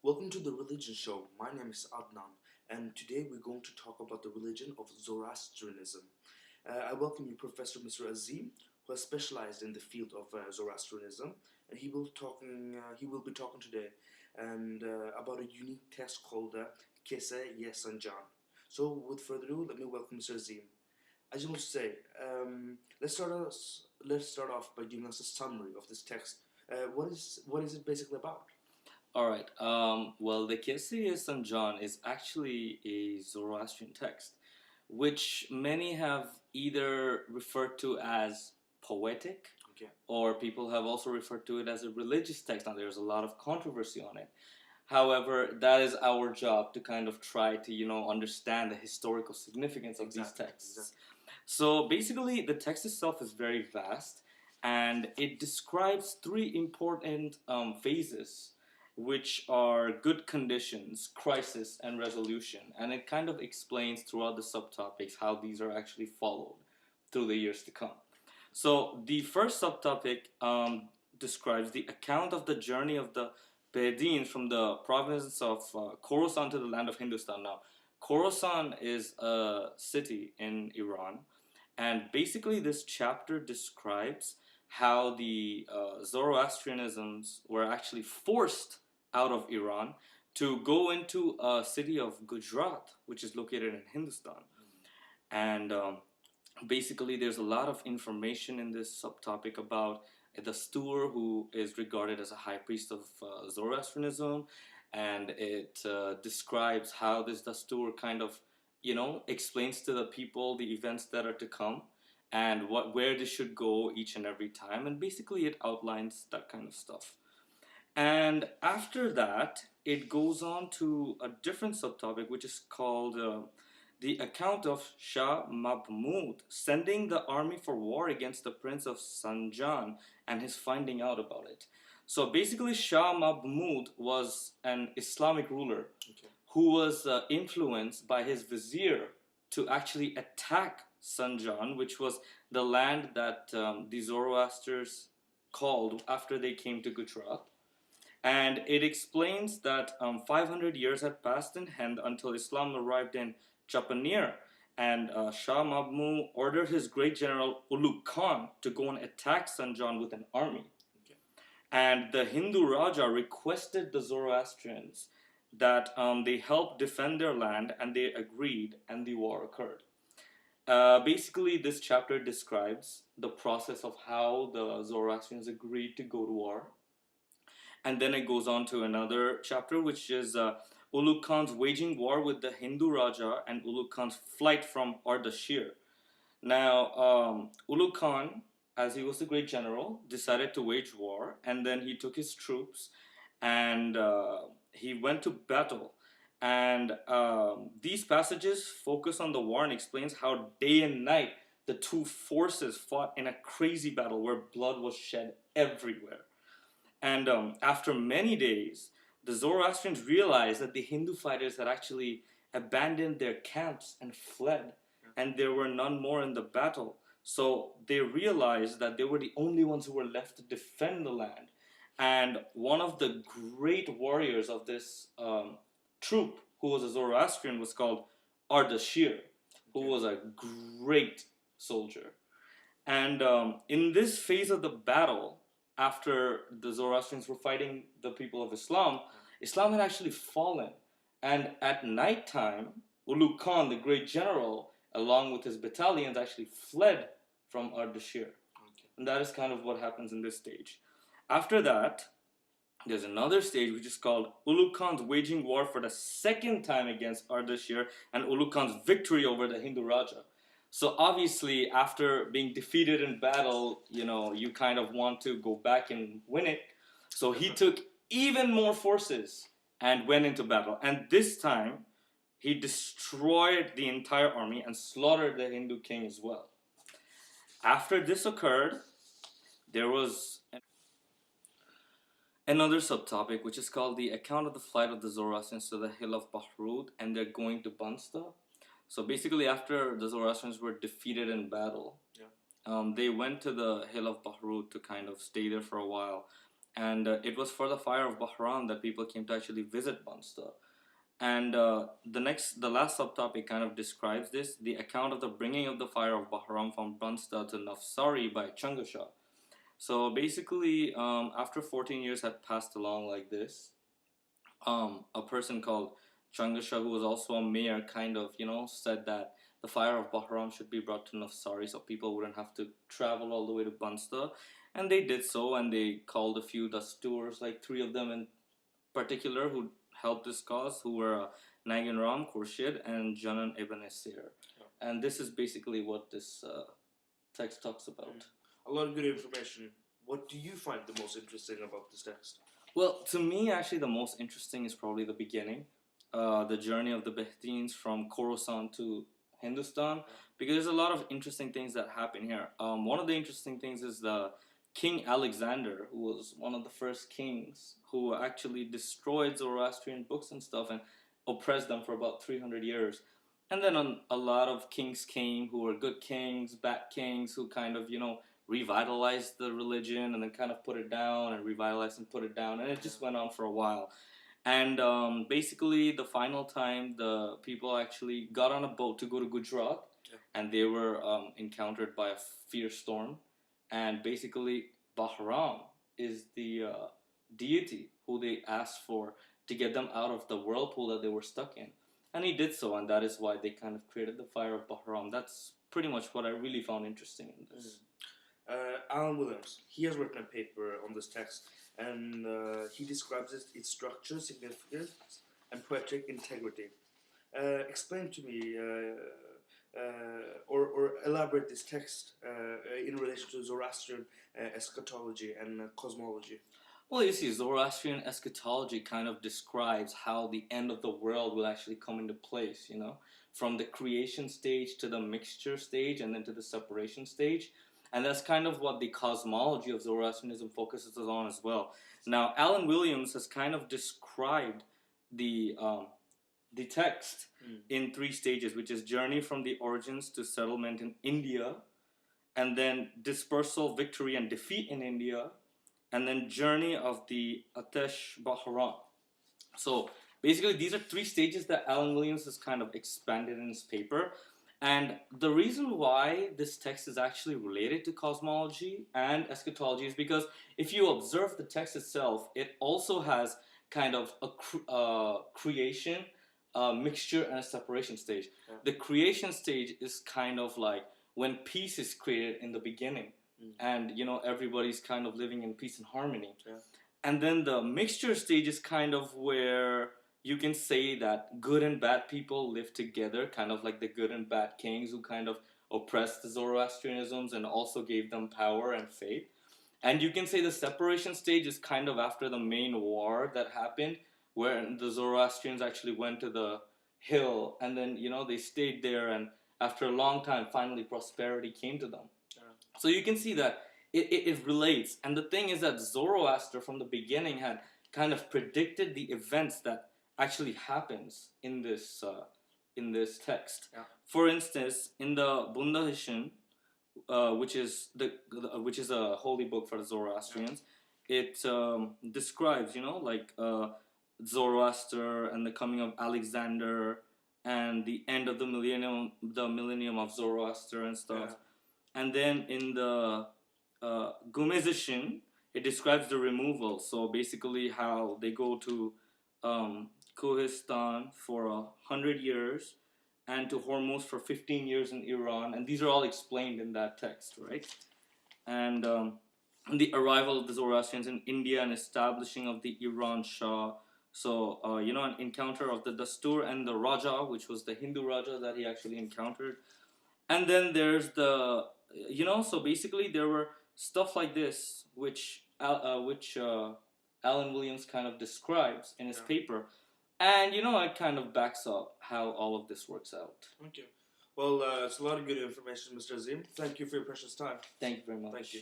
Welcome to the Religion Show. My name is Adnan, and today we're going to talk about the religion of Zoroastrianism. I welcome you, Professor Mr. Azim, who has specialized in the field of Zoroastrianism, and he will be talking today and about a unique text called Kese Ye Sanjan. So, with further ado, let me welcome Mr. Azim. I just want to say, let's start off by giving us a summary of this text. What is it basically about? All right. Well, the Kessie Sanjan is actually a Zoroastrian text, which many have either referred to as poetic, Okay. or people have also referred to it as a religious text. Now, there's a lot of controversy on it. However, that is our job to kind of try to, understand the historical significance of these texts. Exactly. So basically, the text itself is very vast, and it describes three important phases, which are good conditions, crisis, and resolution. And it kind of explains throughout the subtopics how these are actually followed through the years to come. So the first subtopic describes the account of the journey of the Bedouins from the province of Khorasan to the land of Hindustan. Now, Khorasan is a city in Iran, and basically this chapter describes how the Zoroastrianisms were actually forced out of Iran to go into a city of Gujarat, which is located in Hindustan. And basically, there's a lot of information in this subtopic about the steward, who is regarded as a high priest of Zoroastrianism, and it describes how this Dastur kind of, explains to the people the events that are to come and where they should go each and every time, and basically it outlines that kind of stuff. And after that, it goes on to a different subtopic, which is called the account of Shah Mahmud sending the army for war against the prince of Sanjan and his finding out about it. So basically, Shah Mahmud was an Islamic ruler, Okay. who was influenced by his vizier to actually attack Sanjan, which was the land that the Zoroastrians called after they came to Gujarat. And it explains that 500 years had passed in Hind until Islam arrived in Chapanir, and Shah Mahmud ordered his great general Ulugh Khan to go and attack Sanjan with an army. Okay. And the Hindu Raja requested the Zoroastrians that they help defend their land, and they agreed, and the war occurred. Basically, this chapter describes the process of how the Zoroastrians agreed to go to war. And then it goes on to another chapter, which is Ulugh Khan's waging war with the Hindu Raja and Ulugh Khan's flight from Ardashir. Now, Ulugh Khan, as he was a great general, decided to wage war, and then he took his troops and he went to battle. And these passages focus on the war and explains how day and night the two forces fought in a crazy battle where blood was shed everywhere. And after many days, the Zoroastrians realized that the Hindu fighters had actually abandoned their camps and fled, and there were none more in the battle. So they realized that they were the only ones who were left to defend the land. And one of the great warriors of this troop, who was a Zoroastrian, was called Ardashir, who was a great soldier. And in this phase of the battle, after the Zoroastrians were fighting the people of Islam, Islam had actually fallen. And at night time, Ulugh Khan, the great general, along with his battalions, actually fled from Ardashir. Okay. And that is kind of what happens in this stage. After that, there's another stage which is called Ulugh Khan's waging war for the second time against Ardashir, and Ulugh Khan's victory over the Hindu Raja. So obviously, after being defeated in battle, you kind of want to go back and win it. So he took even more forces and went into battle. And this time, he destroyed the entire army and slaughtered the Hindu king as well. After this occurred, there was another subtopic, which is called the account of the flight of the Zoroastrians to the hill of Bahrud, and they're going to Bansta. So basically, after the Zoroastrians were defeated in battle, they went to the hill of Bahrut to kind of stay there for a while. and it was for the fire of Bahram that people came to actually visit Bansta. And the last subtopic kind of describes this: the account of the bringing of the fire of Bahram from Bansta to Nafsari by Changasha. So basically, after 14 years had passed along like this, a person called Changasha, who was also a mayor, kind of, said that the fire of Bahram should be brought to Nafsari so people wouldn't have to travel all the way to Bansta. And they did so, and they called a few Dasturs, like three of them in particular, who helped this cause, who were Nagin Ram, Khurshid, and Janan Ibn Asir. Yeah. And this is basically what this text talks about. A lot of good information. What do you find the most interesting about this text? Well, to me, actually, the most interesting is probably the beginning, the journey of the Behtins from Khorasan to Hindustan, because there's a lot of interesting things that happen here. One of the interesting things is the King Alexander, who was one of the first kings who actually destroyed Zoroastrian books and stuff and oppressed them for about 300 years. And then a lot of kings came who were good kings, bad kings, who kind of, revitalized the religion and then kind of put it down and revitalized and put it down. And it just went on for a while. And basically, the final time, the people actually got on a boat to go to Gujarat, and they were encountered by a fierce storm. And basically, Bahram is the deity who they asked for to get them out of the whirlpool that they were stuck in. And he did so, and that is why they kind of created the fire of Bahram. That's pretty much what I really found interesting in this. Alan Williams, he has written a paper on this text, and he describes its structure, significance, and poetic integrity. Explain to me, or elaborate this text in relation to Zoroastrian eschatology and cosmology. Well, you see, Zoroastrian eschatology kind of describes how the end of the world will actually come into place, from the creation stage to the mixture stage and then to the separation stage. And that's kind of what the cosmology of Zoroastrianism focuses on as well. Now, Alan Williams has kind of described the text in 3 stages, which is journey from the origins to settlement in India, and then dispersal, victory, and defeat in India, and then journey of the Atesh Bahram. So basically, these are 3 stages that Alan Williams has kind of expanded in his paper. And the reason why this text is actually related to cosmology and eschatology is because if you observe the text itself, it also has kind of a creation, mixture, and a separation stage. Yeah. The creation stage is kind of like when peace is created in the beginning, and everybody's kind of living in peace and harmony. Yeah. And then the mixture stage is kind of where you can say that good and bad people live together, kind of like the good and bad kings who kind of oppressed the Zoroastrianisms and also gave them power and faith. And you can say the separation stage is kind of after the main war that happened, where the Zoroastrians actually went to the hill, and then, they stayed there, and after a long time, finally prosperity came to them. Yeah. So you can see that it relates. And the thing is that Zoroaster from the beginning had kind of predicted the events that actually happens in this text. Yeah. For instance, in the Bundahishan, which is a holy book for the Zoroastrians, it describes Zoroaster and the coming of Alexander and the end of the millennium of Zoroaster and stuff. Yeah. And then in the Gumezhishan, it describes the removal. So basically, how they go to Kohistan for 100 years, and to Hormuz for 15 years in Iran, and these are all explained in that text, right? And the arrival of the Zoroastrians in India and establishing of the Iran Shah. So, an encounter of the Dastur and the Raja, which was the Hindu Raja that he actually encountered. And then there's the, so basically there were stuff like this, which Alan Williams kind of describes in his paper. And, it kind of backs up how all of this works out. Okay. Well, it's a lot of good information, Mr. Azim. Thank you for your precious time. Thank you very much. Thank you.